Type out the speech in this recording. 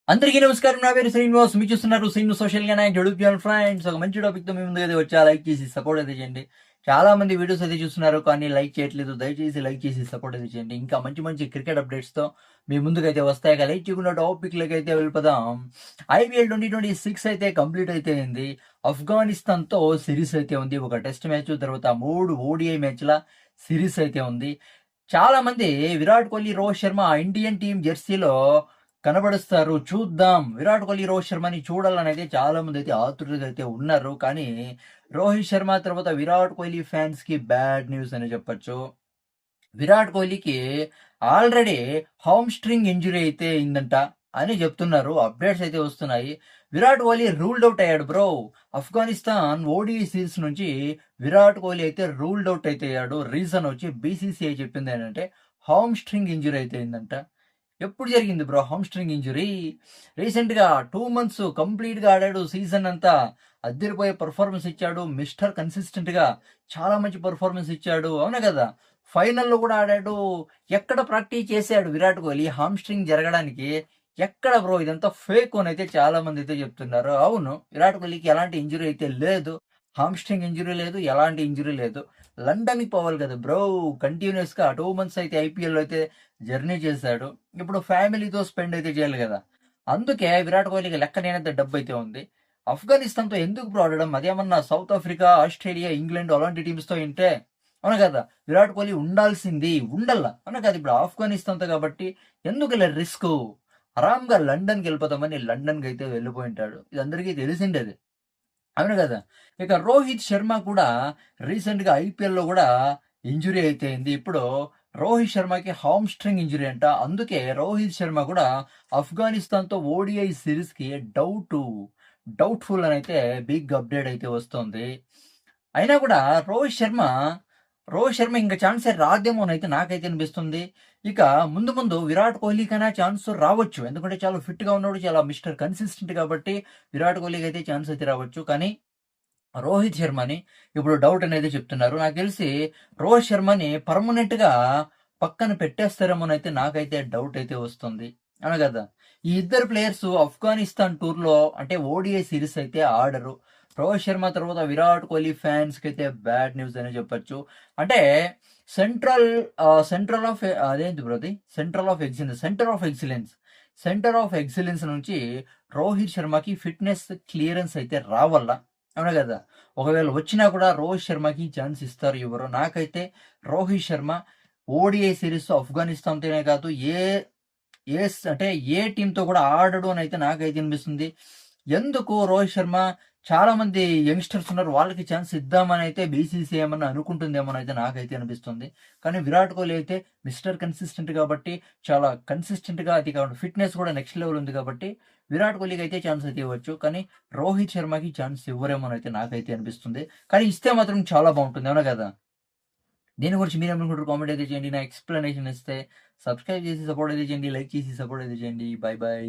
అందరికీ నమస్కారం. నా పేరు శ్రీనివాస్. మీరు చూస్తున్నారు శ్రీను సోషల్ గా యూట్యూబ్ ఛానల్. ఫ్రెండ్స్, ఒక మంచి టాపిక్ తో మీ ముందుకు అయితే వచ్చా. లైక్ చేసి సపోర్ట్ అయితే చేయండి. చాలా మంది వీడియోస్ అయితే చూస్తున్నారు కానీ లైక్ చేయట్లేదు. దయచేసి లైక్ చేసి సపోర్ట్ అయితే చేయండి. ఇంకా మంచి మంచి క్రికెట్ అప్డేట్స్ తో మీ ముందుకు అయితే వస్తాయి కదా. లైక్ చేయకుండా టాపిక్ లకి అయితే వెళ్ళిపోదాం. ఐపీఎల్ 2026 అయితే కంప్లీట్ అయితే అయింది. ఆఫ్ఘనిస్తాన్ తో సిరీస్ అయితే ఉంది. ఒక టెస్ట్ మ్యాచ్ తర్వాత 3 ఓడిఐ మ్యాచ్ల సిరీస్ అయితే ఉంది. చాలా మంది విరాట్ కోహ్లీ, రోహిత్ శర్మ ఇండియన్ టీం జెర్సీలో కనబడుస్తారు. చూద్దాం. విరాట్ కోహ్లీ, రోహిత్ శర్మని చూడాలని అయితే చాలా మంది అయితే ఆతృతగా అయితే ఉన్నారు. కానీ రోహిత్ శర్మ తర్వాత విరాట్ కోహ్లీ ఫ్యాన్స్ కి బ్యాడ్ న్యూస్ అని చెప్పొచ్చు. విరాట్ కోహ్లీకి ఆల్రెడీ హామ్ స్ట్రింగ్ ఇంజురీ అయితే అయిందంట అని చెప్తున్నారు. అప్డేట్స్ అయితే వస్తున్నాయి. విరాట్ కోహ్లీ రూల్డ్ అవుట్ అయ్యాడు బ్రో. ఆఫ్ఘనిస్తాన్ ఓడిఐ సిరీస్ నుంచి విరాట్ కోహ్లీ అయితే రూల్డ్ అవుట్ అయితే అయ్యాడు. రీజన్ వచ్చి బీసీసీఐ చెప్పింది ఏంటంటే హామ్ స్ట్రింగ్ ఇంజురీ అయితే అయిందంట. ఎప్పుడు జరిగింది బ్రో హామ్‌స్ట్రింగ్ ఇంజ్యూరీ? రీసెంట్‌గా 2 మంత్స్ కంప్లీట్‌గా ఆడాడు. సీజన్ అంతా అద్దిరిపోయే పెర్ఫార్మన్స్ ఇచ్చాడు. మిస్టర్ కన్సిస్టెంట్‌గా చాలా మంచి పెర్ఫార్మన్స్ ఇచ్చాడు. అవునా కదా! ఫైనల్‌లో కూడా ఆడాడు. ఎక్కడ ప్రాక్టీస్ చేసాడు విరాట్ కోహ్లీ హామ్‌స్ట్రింగ్ జరగడానికి? ఎక్కడ బ్రో ఇదంతా ఫేక్ అని అయితే చాలా మంది అయితే చెప్తున్నారు. అవును, విరాట్ కోహ్లీకి ఎలాంటి ఇంజ్యూరీ అయితే లేదు. హామ్‌స్ట్రింగ్ ఇంజ్యూరీ లేదు. ఎలాంటి ఇంజ్యూరీ లేదు. లండన్‌కి పోవాలి కదా బ్రో! కంటిన్యూయస్‌గా 2 మంత్స్ అయితే ఐపీఎల్‌లో అయితే జర్నీ చేశాడు. ఇప్పుడు ఫ్యామిలీతో స్పెండ్ అయితే చేయాలి కదా! అందుకే విరాట్ కోహ్లీకి లెక్కలేనంత డబ్బైతే ఉంది. ఆఫ్ఘనిస్తాన్‌తో ఎందుకు బ్రో ఆడడం? అదేమన్నా సౌత్ ఆఫ్రికా, ఆస్ట్రేలియా, ఇంగ్లాండ్ అలాంటి టీమ్స్‌తో ఉంటే అవును కదా! విరాట్ కోహ్లీ ఉండాల్సింది. ఉండల్లా. అవునా కదా! ఇప్పుడు ఆఫ్ఘనిస్తాన్‌తో కాబట్టి ఎందుకులే రిస్కు. ఆరాంగా లండన్‌కి వెళ్ళిపోతామని లండన్‌కి అయితే వెళ్ళిపోయుంటాడు. ఇది అందరికీ తెలిసిండేదే. అవును కదా! ఇక రోహిత్ శర్మ కూడా రీసెంట్‌గా ఐపీఎల్‌లో కూడా ఇంజ్యూరీ అయితే అయింది. ఇప్పుడు రోహిత్ శర్మకి హామ్‌స్ట్రింగ్ ఇంజ్యూరీ అంట. అందుకే రోహిత్ శర్మ కూడా ఆఫ్ఘనిస్తాన్‌తో ఓడిఐ సీరీస్‌కి డౌట్‌ఫుల్ అని అయితే బిగ్ అప్డేట్ అయితే వస్తోంది. అయినా కూడా రోహిత్ శర్మ రోహిత్ శర్మ ఇంక ఛాన్సే రాదేమోనైతే నాకైతే అనిపిస్తుంది. ఇక ముందు ముందు విరాట్ కోహ్లీకైనా ఛాన్స్ రావచ్చు. ఎందుకంటే చాలా ఫిట్‌గా ఉన్నాడు. చాలా మిస్టర్ కన్సిస్టెంట్ కాబట్టి విరాట్ కోహ్లీకి అయితే ఛాన్స్ అయితే రావచ్చు. కానీ రోహిత్ శర్మని ఇప్పుడు డౌట్ అనేది చెప్తున్నారు. నాకు తెలిసి రోహిత్ శర్మని పర్మనెంట్‌గా పక్కన పెట్టేస్తారేమోనైతే నాకైతే డౌట్ అయితే వస్తుంది. అవును కదా! ఈ ఇద్దరు ప్లేయర్స్ ఆఫ్ఘనిస్తాన్ టూర్‌లో అంటే ఓడీఐ సీరీస్ అయితే ఆడరు. రోహిత్ శర్మ తర్వాత విరాట్ కోహ్లీ ఫ్యాన్స్‌కైతే బ్యాడ్ న్యూస్ అనే చెప్పొచ్చు. అంటే సెంట్రల్ సెంట్రల్ ఆఫ్ అదేంటి బ్రో అది? సెంటర్ ఆఫ్ ఎక్సలెన్స్ నుంచి రోహిత్ శర్మకి ఫిట్‌నెస్ క్లియరెన్స్ అయితే రావాల. అవునా కదా! ఒకవేళ వచ్చినా కూడా రోహిత్ శర్మకి ఛాన్స్ ఇస్తారు, ఇవ్వరు. నాకైతే రోహిత్ శర్మ ఓడీఐ సీరీస్ ఆఫ్ఘనిస్తాన్‌తోనే కాదు అంటే ఏ టీమ్‌తో కూడా ఆడడు అనైతే నాకైతే అనిపిస్తుంది. ఎందుకు రోహిత్ శర్మ చాలా మంది యంగ్‌స్టర్స్ ఉన్నారు. వాళ్ళకి ఛాన్స్ ఇద్దామని అయితే బీసీసీఐ ఏమన్నా అనుకుంటుందేమోనైతే నాకైతే అనిపిస్తుంది. కానీ విరాట్ కోహ్లీ అయితే మిస్టర్ కన్సిస్టెంట్ కాబట్టి చాలా కన్సిస్టెంట్‌గా అది కాకుండా ఫిట్‌నెస్ కూడా నెక్స్ట్ లెవెల్ ఉంది కాబట్టి విరాట్ కోహ్లీకి అయితే ఛాన్స్ అయితే ఇవ్వచ్చు. కానీ రోహిత్ శర్మకి ఛాన్స్ ఇవ్వరేమోనైతే నాకైతే అనిపిస్తుంది. కానీ ఇస్తే మాత్రం చాలా బావుంటుంది. అవునా కదా! దీని గురించి మీరేమనుకుంటారు? కామెంట్ అయితే చేయండి. నా ఎక్స్‌ప్లనేషన్ ఇస్తే సబ్స్క్రైబ్ చేసి సపోర్ట్ అయితే చేయండి. లైక్ చేసి సపోర్ట్ అయితే చేయండి. By by.